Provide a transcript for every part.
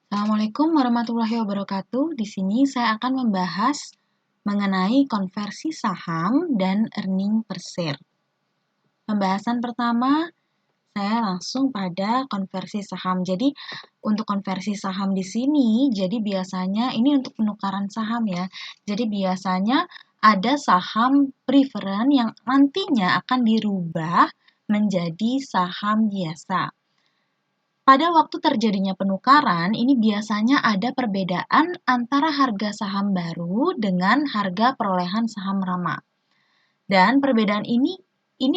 Assalamualaikum warahmatullahi wabarakatuh. Di sini saya akan membahas mengenai konversi saham dan earning per share. Pembahasan pertama, saya langsung pada konversi saham. Jadi, untuk konversi saham di sini, jadi biasanya ini untuk penukaran saham ya. Jadi biasanya ada saham preferen yang nantinya akan dirubah menjadi saham biasa. Pada waktu terjadinya penukaran, ini biasanya ada perbedaan antara harga saham baru dengan harga perolehan saham lama. Dan perbedaan ini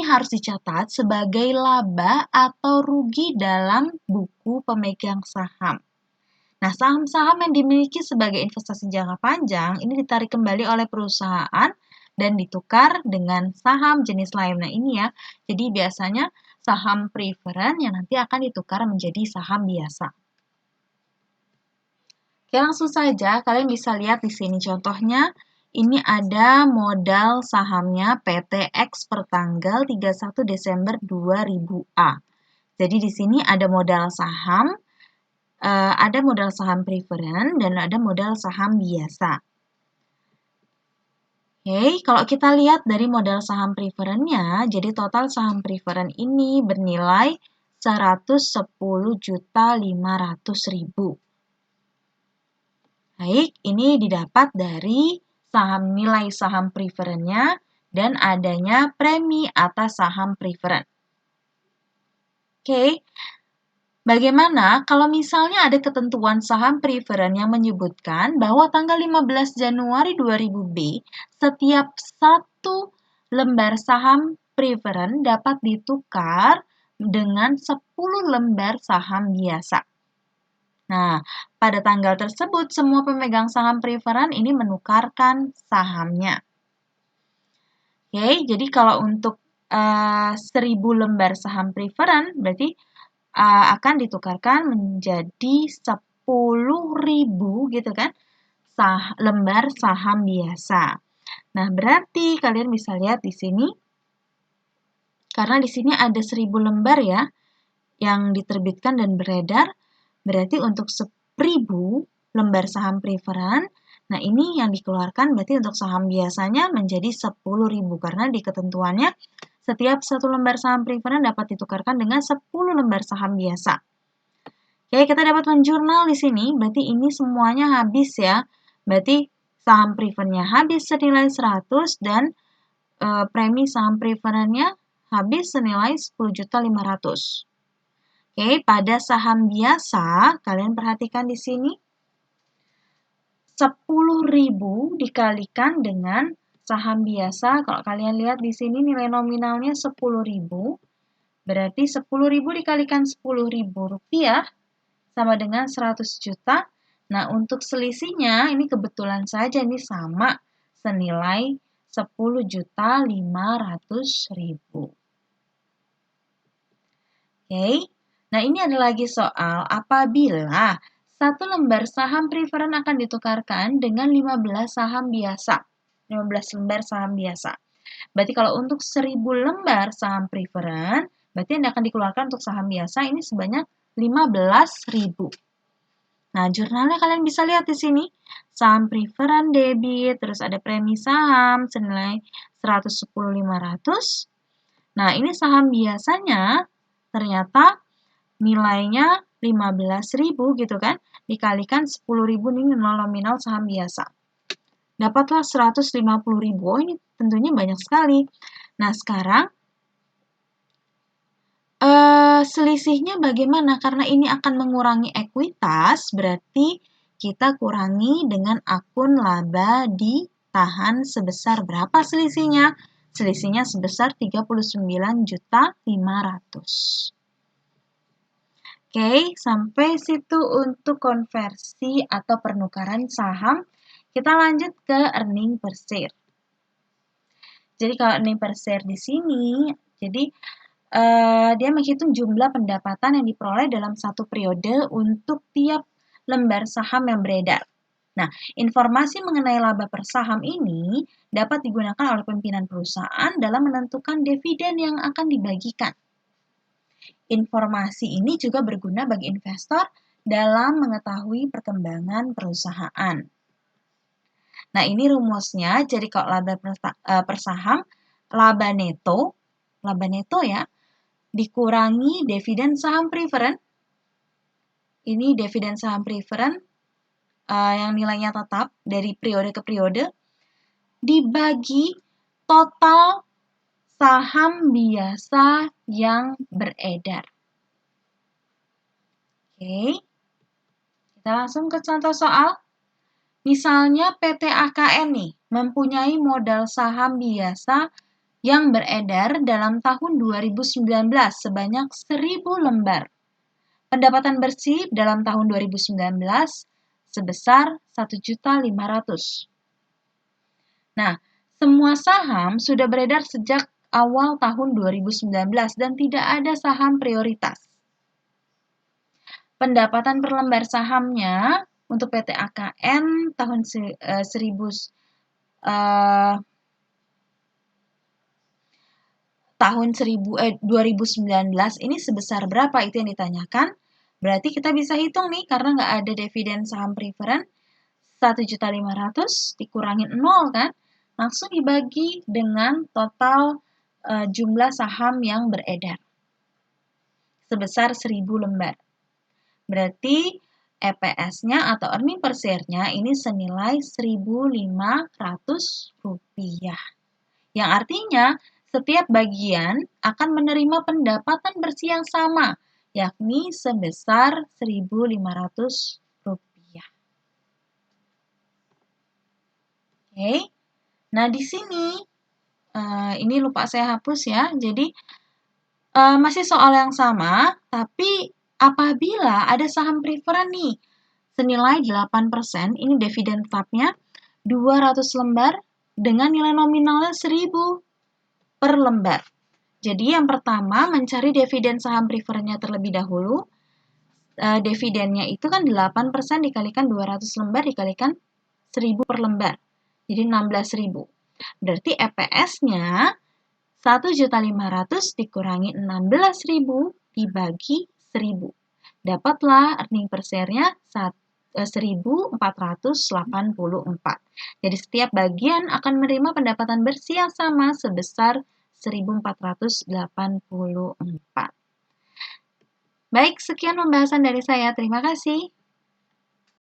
harus dicatat sebagai laba atau rugi dalam buku pemegang saham. Nah, saham-saham yang dimiliki sebagai investasi jangka panjang ini ditarik kembali oleh perusahaan dan ditukar dengan saham jenis lain. Nah, ini ya. Jadi biasanya saham preferen yang nanti akan ditukar menjadi saham biasa. Oke, langsung saja kalian bisa lihat di sini contohnya. Ini ada modal sahamnya PTX per tanggal 31 Desember 2000A. Jadi di sini ada modal saham, preferen, dan ada modal saham biasa. Oke, kalau kita lihat dari modal saham preferennya, jadi total saham preferen ini bernilai 110.500.000. Baik, ini didapat dari nilai saham preferennya dan adanya premi atas saham preferen. Oke, bagaimana kalau misalnya ada ketentuan saham preferen yang menyebutkan bahwa tanggal 15 Januari 2000B setiap satu lembar saham preferen dapat ditukar dengan 10 lembar saham biasa. Nah, pada tanggal tersebut semua pemegang saham preferen ini menukarkan sahamnya. Oke, jadi kalau untuk 1000 lembar saham preferen berarti akan ditukarkan menjadi 10.000 gitu kan lembar saham biasa. Nah, berarti kalian bisa lihat di sini karena di sini ada 1000 lembar ya yang diterbitkan dan beredar, berarti untuk 1000 lembar saham preferen, nah ini yang dikeluarkan berarti untuk saham biasanya menjadi 10.000 karena di ketentuannya setiap satu lembar saham preferen dapat ditukarkan dengan 10 lembar saham biasa. Oke, kita dapat menjurnal di sini, berarti ini semuanya habis ya. Berarti saham preferennya habis senilai 100 dan premi saham preferennya habis senilai 10.500.000. Oke, pada saham biasa, kalian perhatikan di sini, 10.000 dikalikan dengan saham biasa. Kalau kalian lihat di sini nilai nominalnya 10.000, berarti 10.000 dikalikan 10.000 rupiah sama dengan 100 juta. Nah, untuk selisihnya ini kebetulan saja ini sama senilai 10.500.000. Oke. Nah, ini ada lagi soal apabila satu lembar saham preferen akan ditukarkan dengan 15 saham biasa. 15 lembar saham biasa. Berarti kalau untuk 1000 lembar saham preferen, berarti yang akan dikeluarkan untuk saham biasa ini sebanyak 15.000. Nah, jurnalnya kalian bisa lihat di sini. Saham preferen debit, terus ada premi saham senilai 110.500. Nah, ini saham biasanya ternyata nilainya 15.000 gitu kan, dikalikan 10.000 ini nominal saham biasa. Dapatlah 150.000. Oh, ini tentunya banyak sekali. Nah, sekarang selisihnya bagaimana? Karena ini akan mengurangi ekuitas, berarti kita kurangi dengan akun laba ditahan sebesar berapa selisihnya? Selisihnya sebesar 39.500.000. Oke, sampai situ untuk konversi atau penukaran saham. Kita lanjut ke earning per share. Jadi kalau earning per share di sini, jadi dia menghitung jumlah pendapatan yang diperoleh dalam satu periode untuk tiap lembar saham yang beredar. Nah, informasi mengenai laba per saham ini dapat digunakan oleh pimpinan perusahaan dalam menentukan dividen yang akan dibagikan. Informasi ini juga berguna bagi investor dalam mengetahui perkembangan perusahaan. Nah, ini rumusnya. Jadi kalau laba per saham, laba neto ya, dikurangi dividen saham preferen. Ini dividen saham preferen yang nilainya tetap dari periode ke periode, dibagi total saham biasa yang beredar. Oke, kita langsung ke contoh soal. Misalnya PT AKN nih, mempunyai modal saham biasa yang beredar dalam tahun 2019 sebanyak 1.000 lembar. Pendapatan bersih dalam tahun 2019 sebesar 1.500.000. Nah, semua saham sudah beredar sejak awal tahun 2019 dan tidak ada saham prioritas. Pendapatan per lembar sahamnya untuk PT AKN tahun 2019 ini sebesar berapa, itu yang ditanyakan. Berarti kita bisa hitung nih, karena nggak ada dividen saham preferen, 1.500.000 dikurangi 0 kan, langsung dibagi dengan total jumlah saham yang beredar sebesar 1.000 lembar. Berarti EPS-nya atau earning per share-nya ini senilai Rp1.500. Yang artinya setiap bagian akan menerima pendapatan bersih yang sama, yakni sebesar Rp1.500. Oke. Nah, di sini ini lupa saya hapus ya. Jadi masih soal yang sama, tapi apabila ada saham preferen nih senilai 8%, ini dividen tetapnya 200 lembar dengan nilai nominalnya 1.000 per lembar. Jadi yang pertama mencari dividen saham preferennya terlebih dahulu. Dividennya itu kan 8% dikalikan 200 lembar dikalikan 1.000 per lembar. Jadi 16.000. Berarti EPS-nya 1.500.000 dikurangi 16.000 dibagi 1.000. Dapatlah earning per share-nya 1.484. Jadi setiap bagian akan menerima pendapatan bersih yang sama sebesar 1.484. Baik, sekian pembahasan dari saya. Terima kasih.